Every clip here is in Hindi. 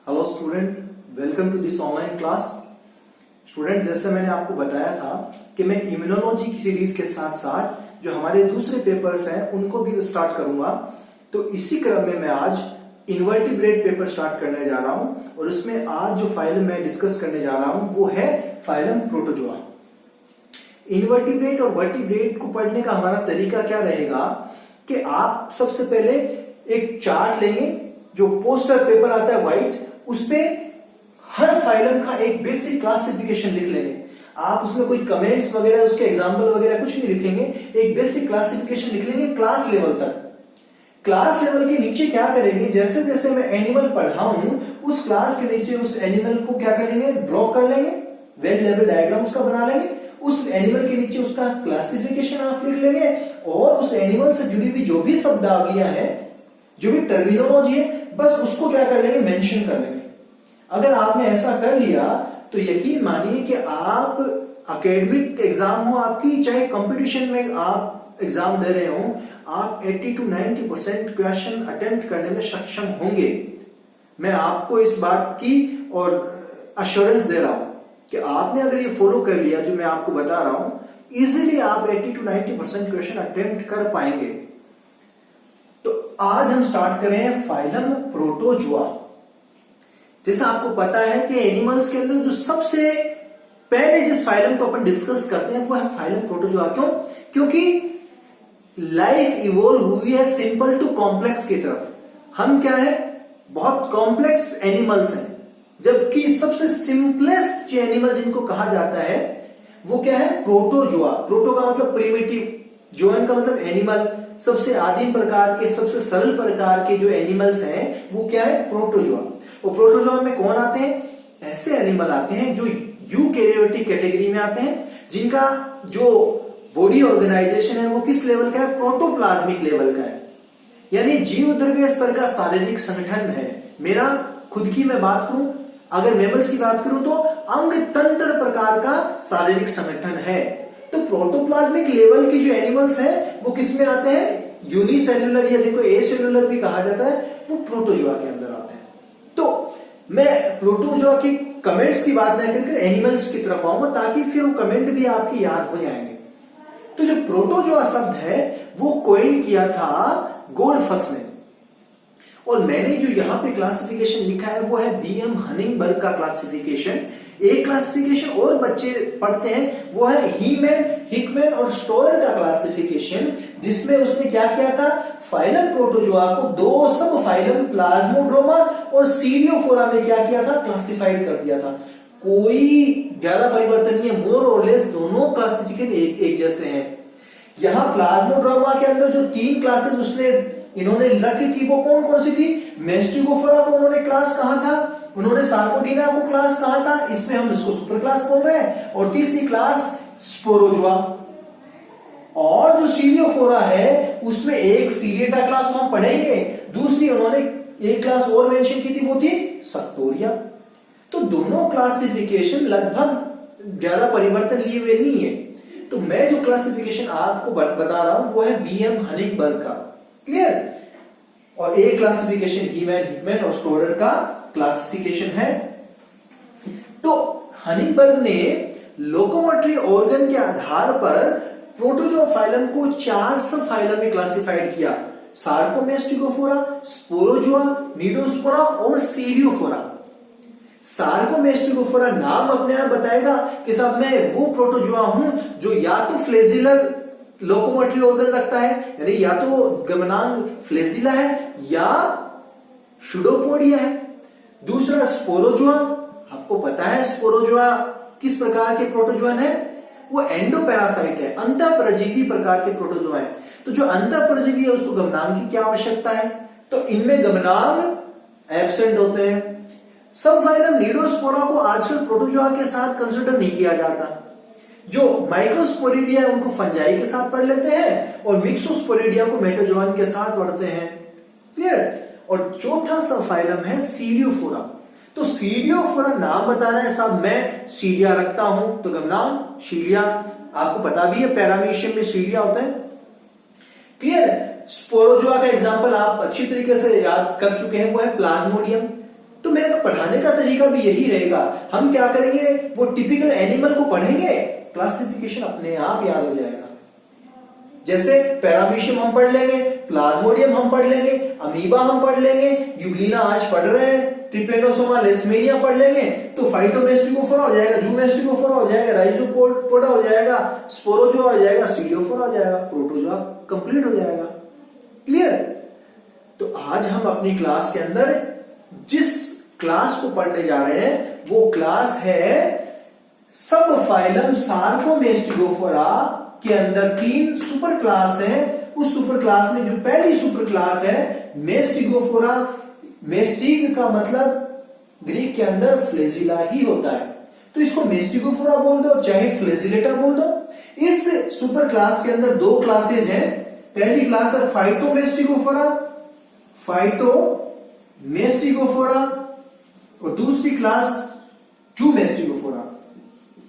Hello student, welcome to this online class. Student, जैसे मैंने आपको बताया था कि मैं इम्यूनोलॉजी की सीरीज के साथ साथ जो हमारे दूसरे पेपर्स हैं उनको भी स्टार्ट करूंगा। तो इसी क्रम में मैं आज इनवर्टिब्रेट पेपर स्टार्ट करने जा रहा हूं और उसमें आज जो फाइलम मैं डिस्कस करने जा रहा हूं वो है फाइलम प्रोटोजोआ। इनवर्टिब्रेट और वर्टिब्रेट को पढ़ने का हमारा तरीका क्या रहेगा कि आप सबसे पहले एक चार्ट लेंगे, जो पोस्टर पेपर आता है व्हाइट, उसपे हर फाइलम का एक बेसिक क्लासिफिकेशन लिख लेंगे। आप उसमें कोई कमेंट्स वगैरह, उसके एग्जांपल वगैरह कुछ नहीं लिखेंगे, एक बेसिक क्लासिफिकेशन लिख लेंगे क्लास लेवल तक। क्लास लेवल के नीचे क्या करेंगे, जैसे जैसे मैं एनिमल पढ़ाऊं उस क्लास के नीचे उस एनिमल को क्या कर लेंगे, ड्रॉ कर लेंगे, वेल लेवल डायग्राम उसका बना लेंगे। उस एनिमल के नीचे उसका क्लासिफिकेशन आप लिख लेंगे और उस एनिमल से जुड़ी हुई जो भी शब्दावलियां हैं, जो भी टर्मिनोलॉजी है, बस उसको क्या कर लेंगे, मेंशन कर लेंगे। अगर आपने ऐसा कर लिया तो यकीन मानिए कि आप एकेडमिक एग्जाम हो आपकी, चाहे कंपटीशन में आप एग्जाम दे रहे हो, आप 80 to 90% क्वेश्चन अटेम्प्ट करने में सक्षम होंगे। मैं आपको इस बात की और अश्योरेंस दे रहा हूं कि आपने अगर ये फॉलो कर लिया जो मैं आपको बता रहा हूं, इजीली आप 80 to 90% क्वेश्चन अटेम्प्ट कर पाएंगे। तो आज हम स्टार्ट करें फाइलम प्रोटोजोआ। जैसा आपको पता है कि एनिमल्स के अंदर जो सबसे पहले जिस फाइलम को अपन डिस्कस करते हैं वो है फाइलम प्रोटोजोआ। क्यों? क्योंकि लाइफ इवोल्व हुई है सिंपल टू कॉम्प्लेक्स की तरफ। हम क्या है, बहुत कॉम्प्लेक्स एनिमल्स हैं, जबकि सबसे सिंपलेस्ट जो एनिमल जिनको कहा जाता है वो क्या है, प्रोटोजोआ। प्रोटो का मतलब प्रिमिटिव, जोन का मतलब एनिमल। सबसे आदिम प्रकार के, सबसे सरल प्रकार के जो एनिमल्स हैं वो क्या है, प्रोटोजोआ। और प्रोटोजोआ में कौन आते हैं, ऐसे एनिमल आते हैं जो यूकैरियोटिक कैटेगरी में आते हैं, जिनका जो बॉडी ऑर्गेनाइजेशन है वो किस लेवल का है, प्रोटोप्लाज्मिक लेवल का है, यानी जीव द्रव्य स्तर का शारीरिक संगठन है। मेरा खुद की मैं बात करूं, अगर मेमल्स की बात करूं तो अंग तंत्र प्रकार का शारीरिक संगठन है। तो प्रोटोप्लाज्मिक लेवल के जो एनिमल्स हैं वो किस में आते हैं, यूनिसेल्युलर या जिनको एसेल्युलर भी कहा जाता है, वो प्रोटोजोआ के अंदर आते हैं। तो मैं प्रोटोजोआ की कमेंट्स की बात नहीं करके एनिमल्स की तरफ आऊंगा, ताकि फिर वो कमेंट भी आपकी याद हो जाएंगे। तो जो प्रोटोजोआ शब्द है वो कोइन किया था गोल्डफस ने, और मैंने जो यहां पे क्लासिफिकेशन लिखा है वो है बीएम हनिंगबर्ग का क्लासिफिकेशन। एक क्लासिफिकेशन और बच्चे पढ़ते हैं वो है हीमैन, हिकमैन और स्टोरर का क्लासिफिकेशन, जिसमें उसने क्या किया था, फाइलम प्रोटोजोआ को दो सब फाइलम प्लाज्मोड्रोमा और सीरियोफोरा में क्या किया था, क्लासिफाइड कर दिया था। कोई ज्यादा परिवर्तन नहीं है, मोर और लेस दोनों क्लासिफिकेशन एक जैसे हैं। यहां प्लाज्मोड्रोमा के अंदर जो 3 क्लासेस उसने इन्होंने रखी थी वो कौन कौन सी थी, मेस्टिगोफोरा को उन्होंने क्लास कहा था, उन्होंने सार्कोडीना को क्लास कहा था, इसमें हम इसको सुपर क्लास बोल रहे हैं, और तीसरी क्लास स्पोरोजोआ। और जो सीरियोफोरा है उसमें एक सीरिएटा क्लास तो हम पढ़ेंगे, दूसरी उन्होंने एक क्लास और मेंशन की थी, वो थी सक्टोरिया। तो दोनों क्लासिफिकेशन लगभग ज्यादा परिवर्तन लिए हुए नहीं है। तो मैं जो क्लासिफिकेशन आपको बता रहा हूं वो है बीएम हनिंगबर्ग का, क्लियर। और एक क्लासिफिकेशन हीमैन, हिकमैन और स्टोरर का क्लासिफिकेशन है। तो हनिंगबर्ग ने लोकोमोटरी ऑर्गन के आधार पर प्रोटोजोआ फाइलम को 4 सब फाइलम में क्लासिफाइड किया, सार्कोमेस्टिगोफोरा, स्पोरोजोआ, नीडोस्पोरा और सीरियोफोरा। सार्कोमेस्टिगोफोरा नाम अपने आप बताएगा कि साहब मैं वो प्रोटोजोआ हूं जो या तो फ्लेजिलर लोकोमोटरी ऑर्गन रखता है, यानी या तो गमनांग फ्लेजिला है या शुडोपोडिया है। दूसरा स्पोरोजोआ, आपको पता है स्पोरोजोआ किस प्रकार के प्रोटोजोआ है, वो एंडोपैरासाइट है, अंतःपरजीवी प्रकार के प्रोटोजोआ है। तो जो अंतःपरजीवी है उसको गमनांग की क्या आवश्यकता है, तो इनमें गमनांग एब्सेंट होते हैं। सब फाइलम नीडोस्पोरा को आजकल प्रोटोजोआ के साथ कंसिडर नहीं किया जाता। जो माइक्रोस्पोरिडिया है उनको फंजाई के साथ पढ़ लेते हैं और मिक्सोस्पोरिडिया को मेटाजोआन के साथ पढ़ते हैं, क्लियर। और चौथा सब फाइलम है सीरियोफोरा। तो सीरियोफोरा नाम बता रहा है साहब मैं सीलिया रखता हूं, तो गमनांग सीलिया, आपको पता भी है पैरामीशियम में सीलिया होता है, क्लियर। स्पोरोजोआ का एग्जांपल आप अच्छी तरीके से याद कर चुके हैं, वो है प्लाज्मोडियम। तो मेरा पढ़ाने का तरीका भी यही रहेगा। हम क्या करेंगे, वो टिपिकल एनिमल को पढ़ेंगे, क्लासिफिकेशन अपने आप याद हो जाएगा। जैसे पैरामीशियम हम पढ़ लेंगे, प्लाज्मोडियम हम पढ़ लेंगे, अमीबा हम पढ़ लेंगे, यूग्लिना आज पढ़ रहे हैं, ट्रिपेनोसोमा लेशमेनिया पढ़ लेंगे, तो फाइटोमेस्टिकोफोरा हो जाएगा, जूमेस्टिकोफोरा हो जाएगा, राइजोपोडा हो जाएगा, स्पोरोजोआ हो जाएगा, सीडियोफोरा हो जाएगा, प्रोटोजोआ कंप्लीट हो जाएगा। क्लियर? तो आज हम अपनी क्लास के अंदर जिस क्लास को पढ़ने जा रहे हैं वो क्लास है सब फाइलम सार्कोमेस्टिकोफोरा के अंदर 3 सुपर क्लास है। उस सुपर क्लास में जो पहली सुपर क्लास है मेस्टिकोफोरा, मेस्टिक का मतलब ग्रीक के अंदर फ्लेजिला ही होता है, तो इसको मेस्टिकोफोरा बोल दो चाहे फ्लेजिलेटा बोल दो। इस सुपर क्लास के अंदर 2 क्लासेज हैं। पहली क्लास है फाइटोमेस्टिकोफोरा, फाइटोमेस्टिकोफोरा, और दूसरी क्लास जूमेस्टिकोफोरा।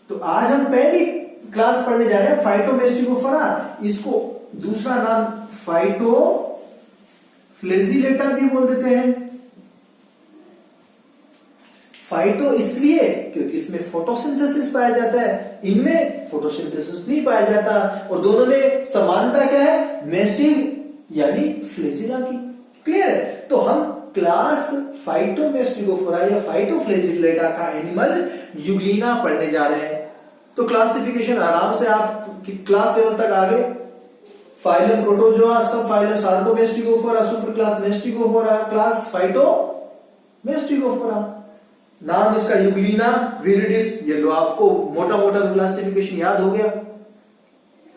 तो आज हम पहली क्लास पढ़ने जा रहे हैं फाइटोमेस्टिकोफोरा, इसको दूसरा नाम फाइटोफ्लेजिलेटा भी बोल देते हैं। फाइटो इसलिए क्योंकि इसमें फोटोसिंथेसिस पाया जाता है, इनमें फोटोसिंथेसिस नहीं पाया जाता, और दोनों में समानता क्या है, मेस्टिक यानी फ्लेजिला की। क्लियर है? तो हम क्लास फाइटोमेस्टिकोफोरा या फाइटोफ्लेजिलेटा का एनिमल यूग्लिना पढ़ने जा रहे हैं। तो क्लासिफिकेशन आराम से आप क्लास लेवल तक आ गए। Phylum protozoa, sub phylum sarcomastigophora, super class mastigophora, class phytomastigophora. नाम इसका यूग्लिना विरिडिस, ये लो आपको मोटा मोटा तो क्लासिफिकेशन याद हो गया।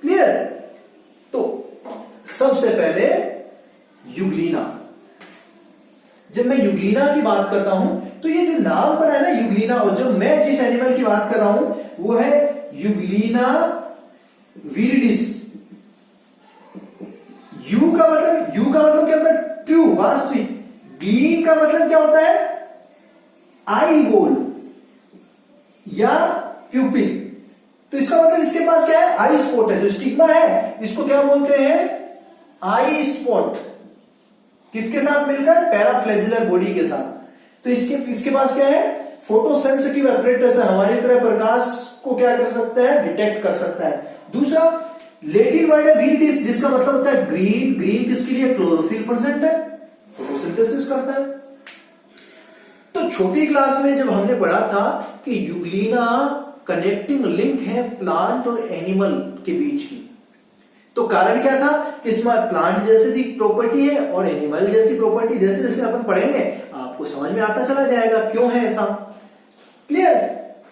क्लियर? तो सबसे पहले यूग्लिना। जब मैं यूग्लिना की बात करता हूं तो ये जो नाम पड़ा है ना यूग्लिना, और जो मैं जिस एनिमल की बात कर रहा हूं वो है यूग्लिना विरिडिस। यू का मतलब क्या होता है, ट्रू, वास्तविक। ग्लीन का मतलब क्या होता है, आई बोल या प्यूपिल। तो इसका मतलब इसके पास क्या है, आई स्पॉट है। जो स्टिग्मा है इसको क्या बोलते हैं, आई स्पॉट। किसके साथ मिलकर, पैराफ्लेजिलर बॉडी के साथ। तो इसके पास क्या है, फोटोसेंसिटिव एपरेटस है, हमारी तरह प्रकाश को क्या कर सकता है, डिटेक्ट कर सकता है। दूसरा लैटिन वर्ड है विरिडिस, जिसका मतलब होता है ग्रीन। ग्रीन किसके लिए, क्लोरोफिल प्रेजेंट है, फोटोसिंथेसिस करता है। तो छोटी क्लास में जब हमने पढ़ा था कि यूग्लिना कनेक्टिंग लिंक है प्लांट और एनिमल के बीच की, तो कारण क्या था कि इसमें प्लांट जैसे भी प्रॉपर्टी है और एनिमल जैसी प्रॉपर्टी। जैसे जैसे अपन पढ़ेंगे आपको समझ में आता चला जाएगा क्यों है ऐसा। क्लियर?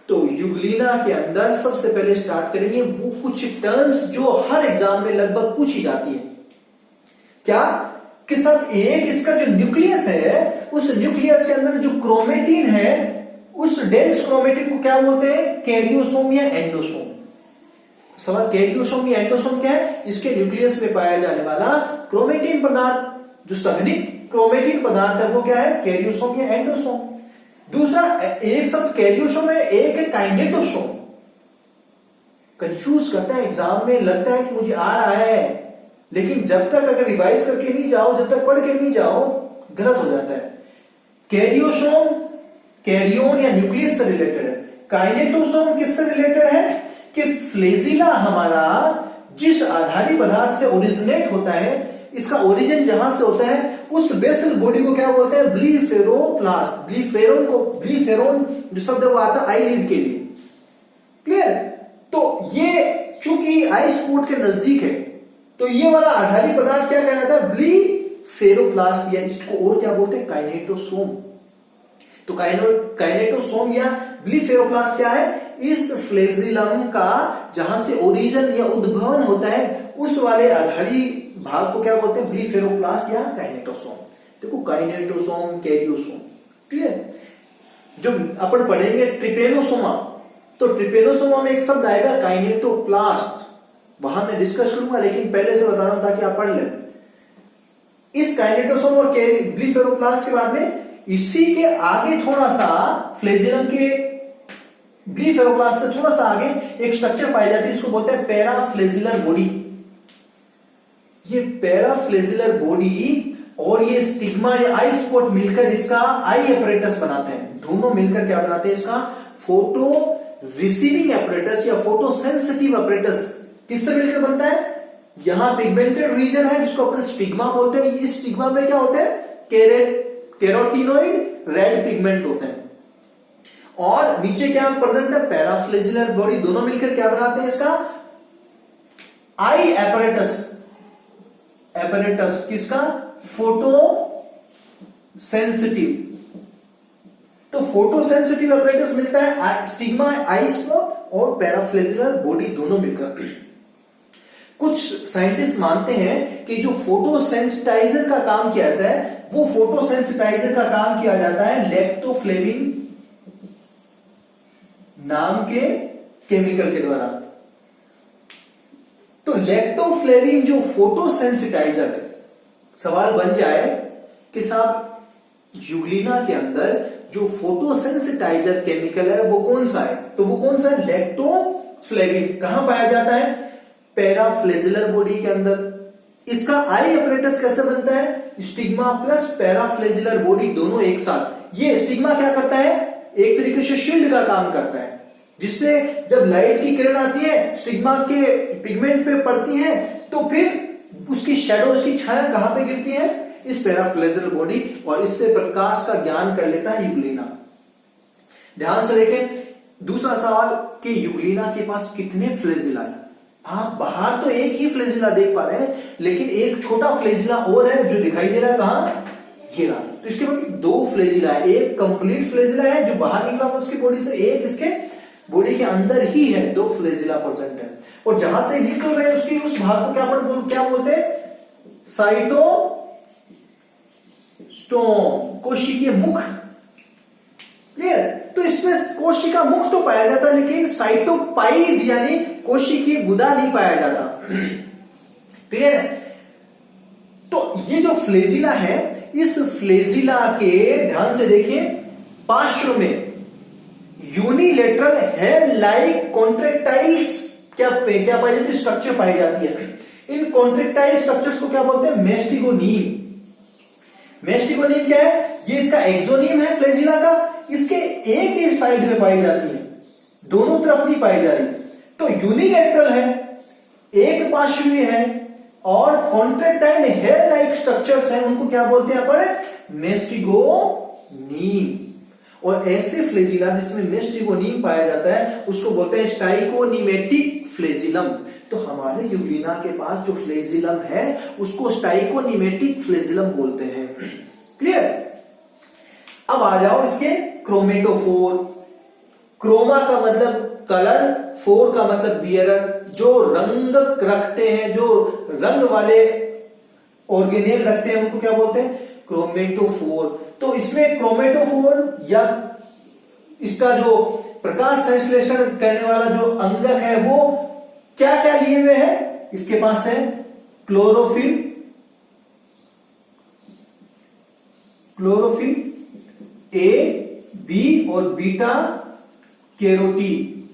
तो यूग्लिना के अंदर सबसे पहले स्टार्ट करेंगे वो कुछ टर्म्स जो हर एग्जाम में लगभग पूछी जाती है। क्या कि सब एक इसका जो न्यूक्लियस है, उस न्यूक्लियस के अंदर जो क्रोमेटिन है, उस डेंस क्रोमेटिन को क्या बोलते हैं, कैरियोसोम या एंडोसोम। सवाल कैरियोसोम या एंडोसोम क्या है, इसके न्यूक्लियस में पाया जाने वाला क्रोमेटिन पदार्थ, जो संघनित क्रोमेटिन पदार्थ है वो क्या है, कैरियोसोम या एंडोसोम। दूसरा एक शब्द कैरियोसोम है, एक है काइनेटोसोम। कंफ्यूज करता है एग्जाम में, लगता है कि मुझे आ रहा है, लेकिन जब तक अगर रिवाइज करके नहीं जाओ, जब तक पढ़ के नहीं जाओ, गलत हो जाता है। कैरियोसोम कैरियोन या न्यूक्लियस से रिलेटेड है। काइनेटोसोम किससे रिलेटेड है कि फ्लेजिला हमारा जिस आधारी पदार्थ से ओरिजिनेट होता है, इसका ओरिजिन जहां से होता है उस बेसल बॉडी को क्या बोलते हैं, ब्लीफेरोप्लास्ट। ब्लीफेरोन जो शब्द वो आता है आईलिड के लिए। क्लियर? तो ये चूंकि आई स्पॉट के नजदीक है, तो ये वाला आधारी पदार्थ क्या कहलाता है, ब्लीफेरोप्लास्ट, या इसको और क्या बोलते हैं, काइनेटोसोम। तो काइनेटोसोम या ब्लीफेरोप्लास्ट क्या है, इस फ्लेजिलम का जहां से ओरिजिन या उद्भवन होता है उस वाले आधारी भाग को क्या बोलते हैं, ब्लीफेरोप्लास्ट या काइनेटोसोम। देखो काइनेटोसोम, कैरियोसोम। क्लियर? जब अपन पढ़ेंगे ट्रिपेनोसोमा, तो ट्रिपेनोसोमा में एक शब्द आएगा काइनेटोप्लास्ट, वहां मैं डिस्कस करूंगा, लेकिन पहले से बता रहा हूं ताकि आप पढ़ लें। इस काइनेटोसोम और ब्लीफेरोप्लास्ट के बाद में इसी के आगे थोड़ा सा फ्लेजिलम के ब्लीफेरोप्लास्ट से थोड़ा सा आगे एक स्ट्रक्चर पाई जाती है, इसको बोलते हैं पैराफ्लेजिलर बॉडी। ये पैराफ्लेजिलर बॉडी और ये स्टिग्मा या आई स्पॉट मिलकर इसका आई एपरेटस बनाते हैं। दोनों मिलकर क्या बनाते हैं? इसका फोटो रिसीविंग एपरेटस या फोटो सेंसिटिव एपरेटस किससे मिलकर बनता है? यहां पिगमेंटेड रीजन है जिसको अपन स्टिग्मा बोलते हैं। इस स्टिग्मा में क्या होते हैं? कैरोटीनॉइड रेड पिगमेंट होते हैं। और नीचे क्या प्रेजेंट है? पैराफ्लेजिलर बॉडी। दोनों मिलकर क्या बनाते हैं? इसका आई एपरेटस। एपरेटस किसका? Photo sensitive. तो फोटो सेंसिटिव एपरेटस मिलता है स्टिग्मा आई स्पॉट और पैराफ्लेजिलर बॉडी दोनों मिलकर। कुछ साइंटिस्ट मानते हैं कि जो फोटो सेंसिटाइजर का काम किया जाता है वो फोटो सेंसिटाइजर का काम किया जाता है लैक्टोफ्लेविन नाम के केमिकल के द्वारा। तो लैक्टोफ्लेविन जो फोटो सेंसिटाइजर है, सवाल बन जाए कि साहब यूग्लिना के अंदर जो फोटो सेंसिटाइजर केमिकल है वो कौन सा है? तो वो कौन सा है? लैक्टोफ्लेविन। कहां पाया जाता है? पैराफ्लेजिलर बॉडी के अंदर। इसका आई एपरेटस कैसे बनता है? स्टिग्मा प्लस पैराफ्लेजिलर बॉडी दोनों एक साथ। ये स्टिग्मा क्या करता है? एक तरीके से शील्ड का काम करता है, जिससे जब लाइट की किरण आती है स्टिग्मा के पिगमेंट पे पड़ती है तो फिर उसकी शैडो, उसकी छाया कहां पे गिरती है? इस पैराफ्लेजिलर बॉडी, और इससे प्रकाश का ज्ञान कर लेता है यूग्लिना। ध्यान से देखें दूसरा सवाल कि यूग्लिना के पास कितने फ्लेजिला है? आप बाहर तो एक ही फ्लेजिला देख पा रहे हैं, लेकिन एक छोटा फ्लेजिला और है जो दिखाई दे रहा है। कहां? ये रहा। तो इसके मतलब दो फ्लेजिला है। एक कंप्लीट फ्लेजिला है जो बाहर निकला उसकी बॉडी से, एक इसके बॉडी के अंदर ही है। दो फ्लेजिला प्रेजेंट है, और जहां से निकल रहे हैं उसकी उस भाग को क्या बोलते हैं? साइटोस्टोम, कोशिकीय मुख। क्लियर? तो इसमें कोशिका मुख तो पाया जाता है, लेकिन साइटोपाइज यानी कोशिकीय गुदा नहीं पाया जाता। क्लियर? तो ये जो फ्लेजिला है, इस फ्लेजिला के ध्यान से देखिए पार्श्व में यूनिलेटरल हेयर लाइक कॉन्ट्रेक्टाइल्स क्या पाई जाती है? स्ट्रक्चर पाई जाती है। इन कॉन्ट्रेक्टाइल स्ट्रक्चर्स को क्या बोलते हैं? मेस्टिगोनीम। मेस्टिगोनीम क्या है? ये इसका एक्सोनीम है फ्लेजिला का। इसके एक ही साइड में पाई जाती है, दोनों तरफ नहीं पाई जा रही। तो यूनिलेटरल है, एक पार्श्वीय है, और कॉन्ट्रेक्टाइल हेयर लाइक स्ट्रक्चर्स हैं, उनको क्या बोलते हैं अपन? मेस्टिगोनीम। और ऐसे फ्लेजिला जिसमें मेस्टिगोनीम पाया जाता है उसको बोलते हैं स्टाइकोनिमेटिक फ्लेजिलम। तो हमारे यूग्लिना के पास जो फ्लेजिलम है उसको स्टाइकोनिमेटिक फ्लेजिलम बोलते हैं। क्लियर? अब आ जाओ इसके क्रोमेटोफोर। क्रोमा का मतलब कलर, फोर का मतलब बियरर, जो रंग रखते हैं, जो रंग वाले ऑर्गेनेल रखते हैं उनको क्या बोलते हैं? क्रोमेटोफोर। तो इसमें क्रोमेटोफोर या इसका जो प्रकाश संश्लेषण करने वाला जो अंग है वो क्या क्या लिए हुए है? इसके पास है क्लोरोफिल, क्लोरोफिल ए, बी और बीटा कैरोटीन।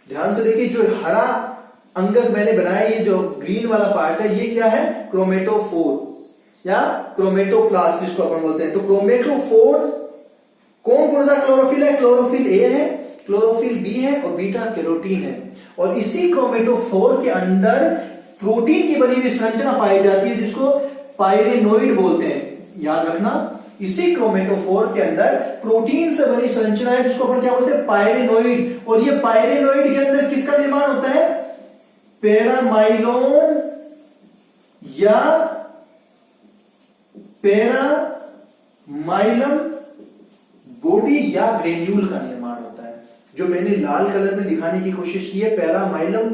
ध्यान से देखिए जो हरा अंगक मैंने बनाया, ये जो ग्रीन वाला पार्ट है ये क्या है? क्रोमेटोफोर या क्रोमेटोप्लास्ट जिसको अपन बोलते हैं। तो क्रोमेटोफोर कौन कौन सा क्लोरोफिल है? क्लोरोफिल ए है, क्लोरोफिल बी है और बीटा कैरोटीन है। और इसी क्रोमेटोफोर के अंदर प्रोटीन की बनी हुई संरचना पाई जाती है जिसको पायरेनोइड बोलते हैं। याद रखना, इसी क्रोमेटोफोर के अंदर प्रोटीन से बनी संरचना है जिसको अपन क्या बोलते हैं? पायरेनोइड। और ये पायरेनोइड के अंदर किसका निर्माण होता है? पैरामाइलोन या पैरामाइलम बॉडी या ग्रेन्यूल का निर्माण होता है। जो मैंने लाल कलर में दिखाने की कोशिश की है, पैरामाइलम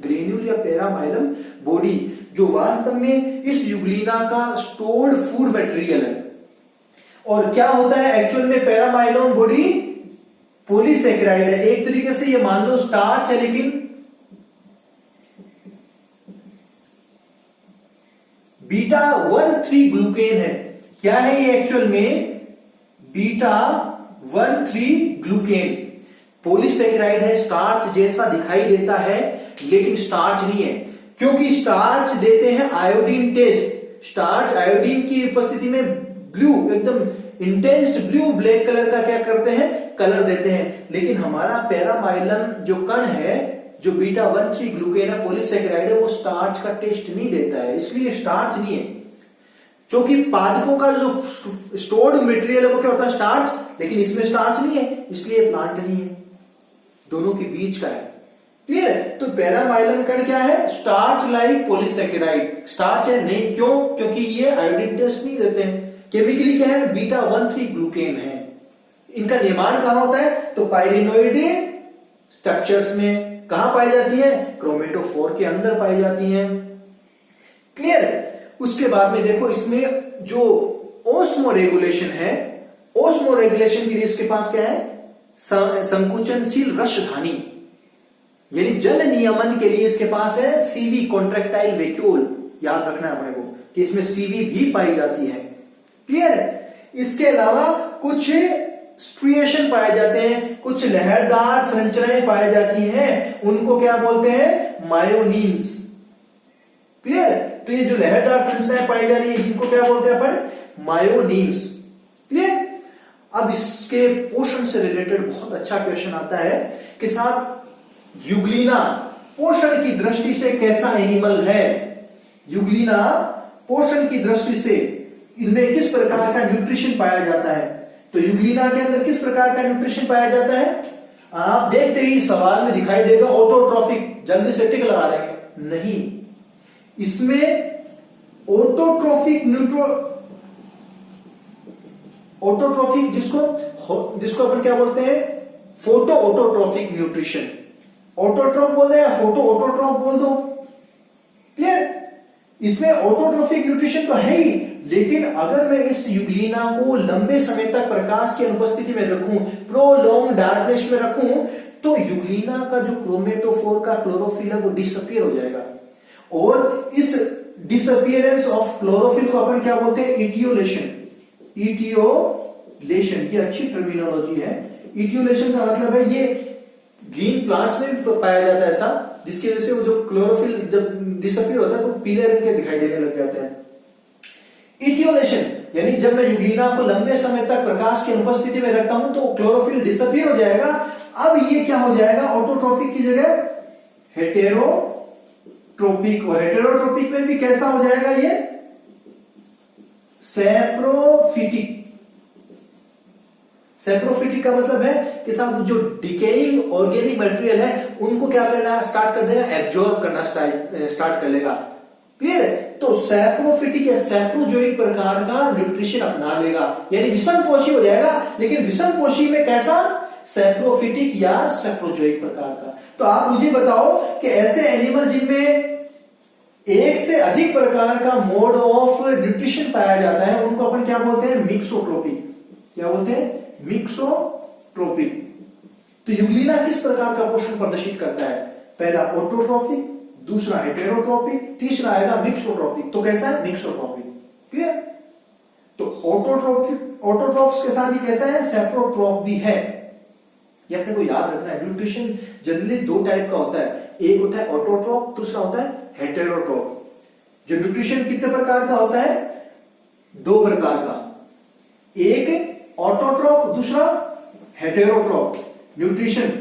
ग्रेन्यूल या पैरामाइलम बॉडी, जो वास्तव में इस यूग्लिना का स्टोर्ड फूड मटेरियल है। और क्या होता है एक्चुअल में? पैरामाइलोन बॉडी पॉलीसेकेराइड है। एक तरीके से ये मान लो स्टार्च है, लेकिन बीटा 1,3 ग्लूकेन है। क्या है ये एक्चुअल में? बीटा 1,3 ग्लूकेन पॉलीसेकेराइड है। स्टार्च जैसा दिखाई देता है लेकिन स्टार्च नहीं है, क्योंकि स्टार्च देते हैं आयोडीन टेस्ट। स्टार्च आयोडीन की उपस्थिति में ब्लू, एकदम इंटेंस ब्लू ब्लैक कलर का क्या करते हैं, कलर देते हैं। लेकिन हमारा पैरामाइलम जो कण है, जो बीटा 1,3 ग्लूकेन है, पॉलीसेकेराइड है, वो स्टार्च का टेस्ट नहीं देता है, इसलिए स्टार्च नहीं है। क्योंकि पादपों का जो स्टोर्ड मटेरियल है वो क्या होता है, स्टार्च, लेकिन इसमें स्टार्च नहीं है, इसलिए प्लांट नहीं है, दोनों के बीच का है। क्लियर है? तो पैरामाइलम कण क्या है, स्टार्च लाइक पॉलीसेकेराइड, स्टार्च है नहीं, क्यों, क्योंकि ये आयोडीन टेस्ट नहीं देते हैं। केमिकली क्या है, बीटा 1,3 ग्लूकेन है। इनका निर्माण कहां होता है, तो पाइलिनोइड स्ट्रक्चर्स में। कहां पाई जाती है, क्रोमेटोफोर के अंदर पाई जाती है। क्लियर है? उसके बाद में देखो इसमें जो ओस्मो रेगुलेशन है, ओस्मो रेगुलेशन के लिए इसके पास क्या है, संकुचनशील रसधानी, यानी जल नियमन के लिए इसके पास है सीवी, कॉन्ट्रैक्टाइल वैक्यूल। याद रखना है अपने को कि इसमें सीवी भी पाई जाती है। क्लियर है? इसके अलावा कुछ स्ट्रिएशन पाए जाते हैं, कुछ लहरदार संरचनाएं पाई जाती हैं, उनको क्या बोलते हैं, मायोनीन्स। क्लियर है? तो ये जो लहरदार संरचनाएं पाई जा रही है इनको क्या बोलते हैं अपन, मायोनीन्स। क्लियर? अब इसके पोषण से रिलेटेड बहुत अच्छा क्वेश्चन आता है कि साहब यूग्लिना पोषण की दृष्टि से कैसा एनिमल है, यूग्लिना पोषण की दृष्टि से इनमें किस प्रकार का न्यूट्रिशन पाया जाता है। तो यूग्लिना के अंदर किस प्रकार का न्यूट्रिशन पाया जाता है, आप देखते ही सवाल में दिखाई देगा ऑटोट्रॉफिक, जल्दी से टिक लगा देंगे, नहीं, इसमें ऑटोट्रॉफिक जिसको अपन क्या बोलते हैं, फोटो ऑटोट्रॉफिक न्यूट्रिशन, ऑटोट्रॉप बोल दो या फोटो ऑटोट्रॉप बोल दो। क्लियर? इसमें ऑटोट्रॉफिक न्यूट्रिशन तो है ही, लेकिन अगर मैं इस यूग्लिना को लंबे समय तक प्रकाश की अनुपस्थिति में रखूं, प्रोलॉन्ग डार्कनेस में रखूं, तो यूग्लिना का जो क्रोमेटोफोर का क्लोरोफिल है वो डिसअपियर हो जाएगा। और इस डिसअपियरेंस ऑफ क्लोरोफिल को अपन क्या बोलते हैं, इटियोलेशन। इटियोलेशन ये अच्छी टर्मिनोलॉजी है। इटियोलेशन का मतलब है ये ग्रीन प्लांट्स में भी पाया जाता है ऐसा, जिसकी वजह से वो जो क्लोरोफिल जब डिसअपियर होता है तो पीले रंग के दिखाई देने लग जाते हैं। इटियोलेशन यानी जब मैं यूग्लिना को लंबे समय तक प्रकाश की अनुपस्थिति में रखता हूं तो क्लोरोफिल डिसअपियर हो जाएगा। अब ये क्या हो जाएगा, ऑटोट्रॉफिक की जगह हेटेरोट्रोपिक, और हेटेरोट्रोपिक में भी कैसा हो जाएगा, ये सैप्रोफिटिक। सैप्रोफिटिक का मतलब है कि साहब जो डिकेइंग ऑर्गेनिक मटेरियल है उनको क्या करना स्टार्ट कर देगा, एब्जॉर्ब करना स्टार्ट कर लेगा। क्लियर है? तो सैप्रोफिटिक या सैप्रोजोइक प्रकार का न्यूट्रिशन अपना लेगा, यानी विषमपोषी हो जाएगा। लेकिन विषमपोषी में कैसा, सैप्रोफिटिक या सैप्रोजोइक प्रकार का। तो आप मुझे बताओ कि ऐसे एनिमल जिनमें एक से अधिक प्रकार का मोड ऑफ न्यूट्रिशन पाया जाता है उनको अपन क्या बोलते हैं, मिक्सोट्रोपिक। क्या बोलते हैं, मिक्सोट्रोपिक। तो यूग्लिना किस प्रकार का पोषण प्रदर्शित करता है, पहला ऑटोट्रोपिक, दूसरा हेटेरोट्रोपिक, तीसरा आएगा मिक्सोट्रोपिक। तो कैसा है, मिक्सोट्रोपिक। क्लियर? तो ऑटोट्रोप्स के साथ ही कैसा है, सैप्रोट्रोप भी है। ये अपने को याद रखना है। न्यूट्रिशन जनरली दो टाइप का होता है, एक होता है ऑटोट्रोप, दूसरा होता है हेटेरोट्रोप। जो न्यूट्रिशन कितने प्रकार का होता है, दो प्रकार का, एक ऑटोट्रोप, दूसरा हेटेरोट्रोप। न्यूट्रिशन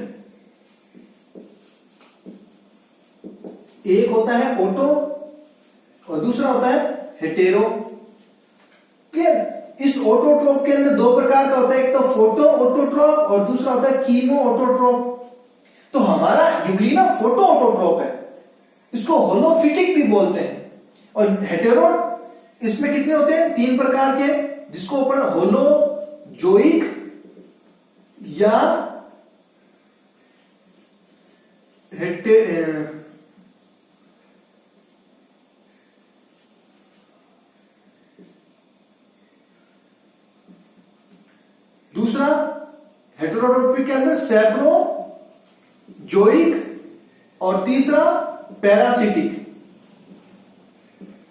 एक होता है ऑटो और दूसरा होता है हेटेरो। क्लियर? इस ऑटोट्रोप के अंदर दो प्रकार का होता है, एक तो फोटो ऑटोट्रोप और दूसरा होता है कीमो ऑटोट्रोप। तो हमारा यूग्लिना फोटो ऑटोट्रोप है, इसको होलोफिटिक भी बोलते हैं। और हेटेरो इसमें कितने होते हैं, तीन प्रकार के, जिसको अपन होलोजोइक या दूसरा हेटेरोट्रोपिक के अंदर सैप्रोजोइक और तीसरा पैरासिटिक।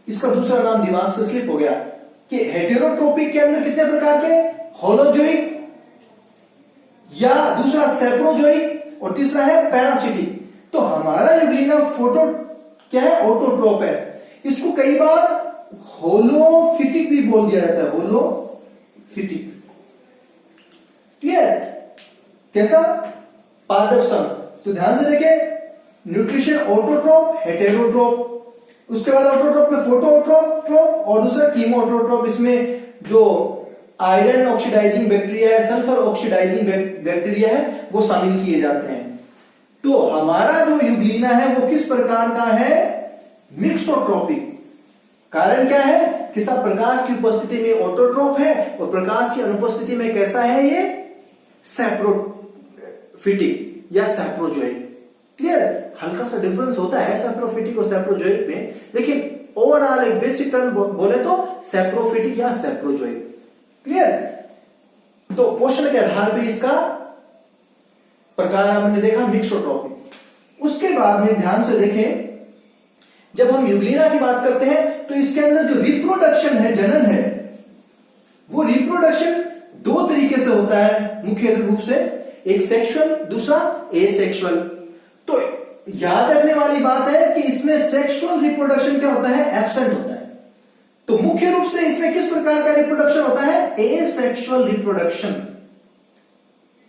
इसका दूसरा नाम दिमाग से स्लिप हो गया कि हेटेरोट्रोपिक के अंदर कितने प्रकार के, होलोजोइक या दूसरा सैप्रोजोइक और तीसरा है पैरासिटिक। तो हमारा यूग्लिना फोटो क्या है, ऑटोट्रोप है। इसको कई बार होलोफिटिक भी बोल दिया जाता है, होलोफिटिक। क्लियर? कैसा? पारदर्शी संघ। तो ध्यान से देखिए, न्यूट्रिशन ऑटोट्रोप, हेटेरोट्रोप, उसके बाद ऑटोट्रोप में फोटोट्रोप और दूसरा कीमोट्रोप। इसमें जो आयरन ऑक्सीडाइजिंग बैक्टीरिया है, सल्फर ऑक्सीडाइजिंग बैक्टीरिया है, वो शामिल किए जाते हैं। तो हमारा जो यूग्लिना है वो किस प्रकार का है? मिक्सोट्रोपिक। कारण क्या है कि सब प्रकाश की उपस्थिति में ऑटोट्रोप है और प्रकाश की अनुपस्थिति में कैसा है? ये सैप्रोफिटिक या सैप्रोजोइक। क्लियर? हल्का सा डिफरेंस होता है सैप्रोफिटिक और सैप्रोजोइक में, लेकिन ओवरऑल एक बेसिक टर्म बोले तो सैप्रोफिटिक या सैप्रोजोइक। क्लियर? तो पोषण के आधार पे इसका प्रकार आपने देखा मिक्सोट्रोपिक। उसके बाद में ध्यान से देखें, जब हम यूग्लिना की बात करते हैं तो इसके अंदर जो रिप्रोडक्शन है, जनन है, वो रिप्रोडक्शन दो तरीके से होता है मुख्य रूप से, एक सेक्सुअल, दूसरा एसेक्सुअल। तो याद रखने वाली बात है कि इसमें सेक्सुअल रिप्रोडक्शन क्या होता है? एब्सेंट होता है। तो मुख्य रूप से इसमें किस प्रकार का रिप्रोडक्शन होता है? Asexual reproduction.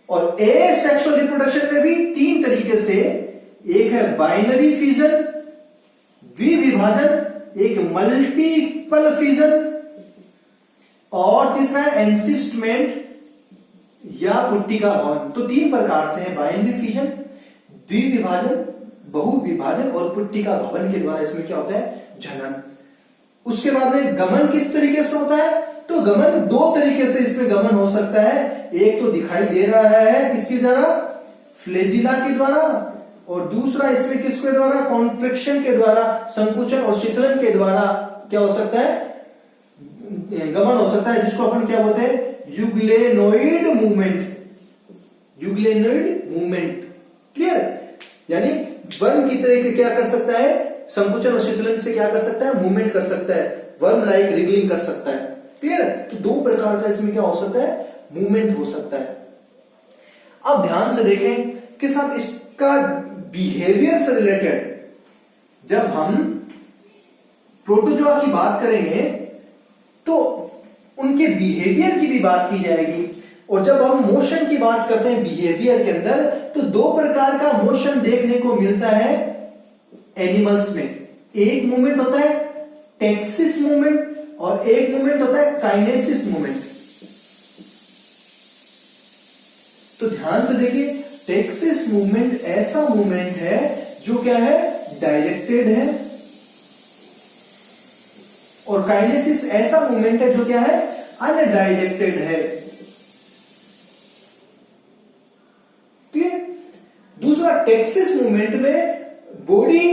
और एसेक्सुअल रिप्रोडक्शन में भी तीन तरीके से, एक है बाइनरी फिजन, द्विविभाजन, एक मल्टीपल फिजन और तीसरा है एनसिस्टमेंट या पुट्टिका भवन। तो तीन प्रकार से है, बाइनरी फिजन, द्विविभाजन, बहुविभाजन और पुट्टिका भवन के द्वारा इसमें क्या होता है? जनन। उसके बाद में गमन किस तरीके से होता है? तो गमन दो तरीके से इसमें गमन हो सकता है। एक तो दिखाई दे रहा है किसके द्वारा? फ्लेजिला के द्वारा, और दूसरा इसमें किसके द्वारा? कॉन्ट्रिक्शन के द्वारा, संकुचन और शिथिलन के द्वारा क्या हो सकता है? गमन हो सकता है, जिसको अपन क्या बोलते हैं? यूग्लेनोइड मूवमेंट। यूग्लेनोइड मूवमेंट। क्लियर? यानी वर्म की तरह के क्या कर सकता है? संकुचन और शिथिलन से क्या कर सकता है? मूवमेंट कर सकता है, वर्म लाइक रिगलिंग कर सकता है। क्लियर? तो दो प्रकार का इसमें क्या हो सकता है? मूवमेंट हो सकता है। अब ध्यान से देखें कि साहब इसका बिहेवियर से रिलेटेड जब हम प्रोटोजोआ की बात करेंगे तो उनके बिहेवियर की भी बात की जाएगी। और जब हम मोशन की बात करते हैं बिहेवियर के अंदर, तो दो प्रकार का मोशन देखने को मिलता है एनिमल्स में। एक मूवमेंट होता है टैक्सिस मूवमेंट और एक मूवमेंट होता है काइनेसिस मूवमेंट। तो ध्यान से देखिए, टैक्सिस मूवमेंट ऐसा मूवमेंट है जो क्या है? डायरेक्टेड है, और काइनेसिस ऐसा मूवमेंट है जो क्या है? अनडायरेक्टेड है। ठीक है? दूसरा टैक्सिस मूवमेंट में बॉडी